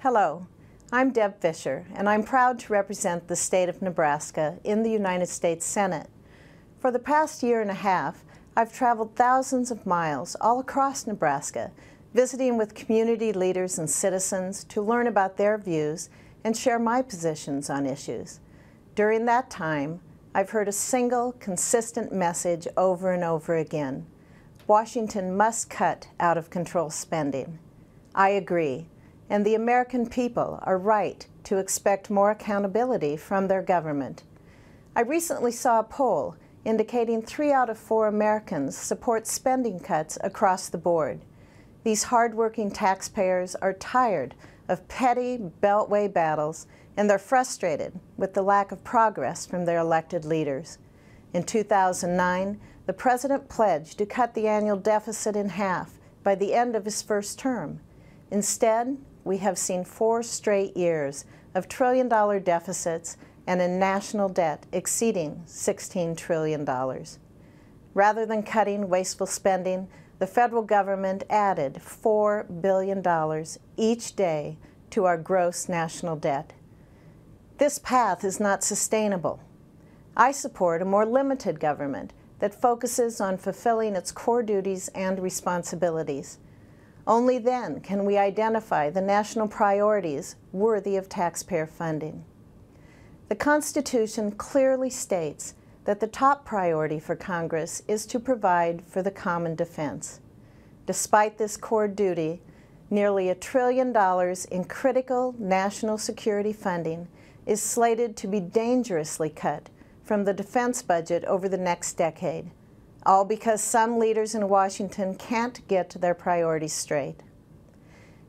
Hello, I'm Deb Fischer, and I'm proud to represent the state of Nebraska in the United States Senate. For the past year and a half, I've traveled thousands of miles all across Nebraska, visiting with community leaders and citizens to learn about their views and share my positions on issues. During that time, I've heard a single, consistent message over and over again. Washington must cut out-of-control spending. I agree, and the American people are right to expect more accountability from their government. I recently saw a poll indicating 3 out of 4 Americans support spending cuts across the board. These hard-working taxpayers are tired of petty beltway battles, and they're frustrated with the lack of progress from their elected leaders. In 2009, the president pledged to cut the annual deficit in half by the end of his first term. Instead, we have seen 4 straight years of trillion-dollar deficits and a national debt exceeding $16 trillion. Rather than cutting wasteful spending, the federal government added $4 billion each day to our gross national debt. This path is not sustainable. I support a more limited government that focuses on fulfilling its core duties and responsibilities. Only then can we identify the national priorities worthy of taxpayer funding. The Constitution clearly states that the top priority for Congress is to provide for the common defense. Despite this core duty, nearly $1 trillion in critical national security funding is slated to be dangerously cut from the defense budget over the next decade, all because some leaders in Washington can't get their priorities straight.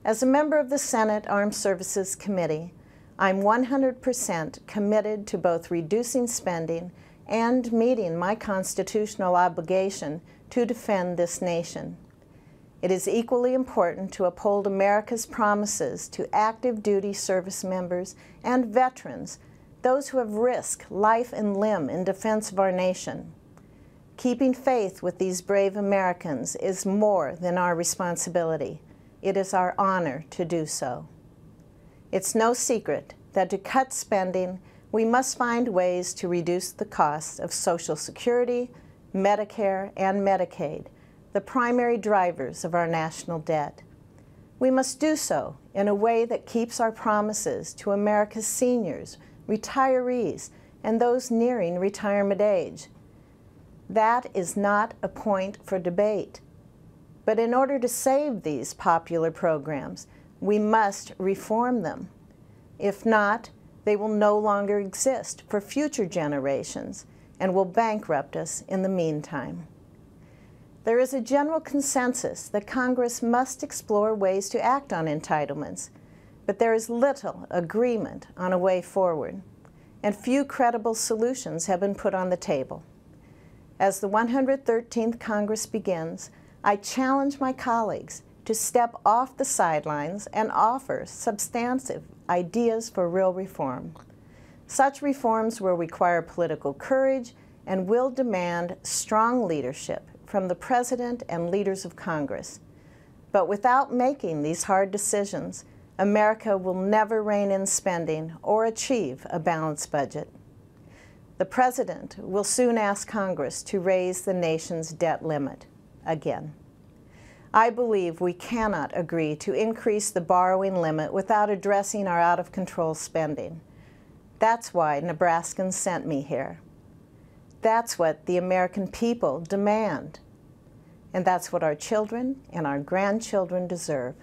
As a member of the Senate Armed Services Committee, I'm 100% committed to both reducing spending and meeting my constitutional obligation to defend this nation. It is equally important to uphold America's promises to active duty service members and veterans, those who have risked life and limb in defense of our nation. Keeping faith with these brave Americans is more than our responsibility. It is our honor to do so. It's no secret that to cut spending, we must find ways to reduce the costs of Social Security, Medicare, and Medicaid, the primary drivers of our national debt. We must do so in a way that keeps our promises to America's seniors, retirees, and those nearing retirement age. That is not a point for debate. But in order to save these popular programs, we must reform them. If not, they will no longer exist for future generations and will bankrupt us in the meantime. There is a general consensus that Congress must explore ways to act on entitlements, but there is little agreement on a way forward, and few credible solutions have been put on the table. As the 113th Congress begins, I challenge my colleagues to step off the sidelines and offer substantive ideas for real reform. Such reforms will require political courage and will demand strong leadership from the President and leaders of Congress. But without making these hard decisions, America will never rein in spending or achieve a balanced budget. The President will soon ask Congress to raise the nation's debt limit again. I believe we cannot agree to increase the borrowing limit without addressing our out-of-control spending. That's why Nebraskans sent me here. That's what the American people demand. And that's what our children and our grandchildren deserve.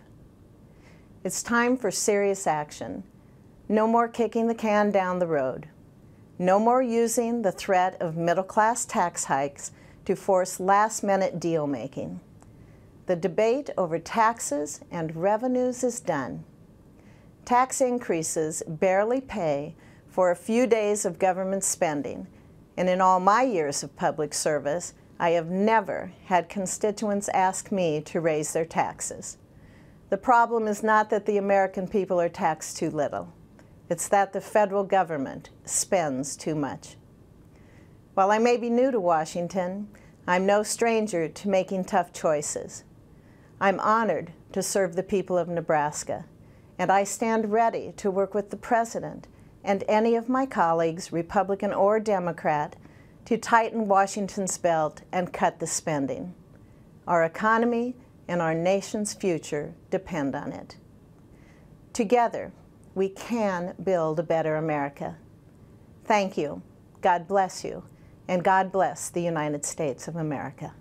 It's time for serious action. No more kicking the can down the road. No more using the threat of middle-class tax hikes to force last-minute deal-making. The debate over taxes and revenues is done. Tax increases barely pay for a few days of government spending, and in all my years of public service, I have never had constituents ask me to raise their taxes. The problem is not that the American people are taxed too little. It's that the federal government spends too much. While I may be new to Washington, I'm no stranger to making tough choices. I'm honored to serve the people of Nebraska, and I stand ready to work with the President and any of my colleagues, Republican or Democrat, to tighten Washington's belt and cut the spending. Our economy and our nation's future depend on it. Together, we can build a better America. Thank you. God bless you, and God bless the United States of America.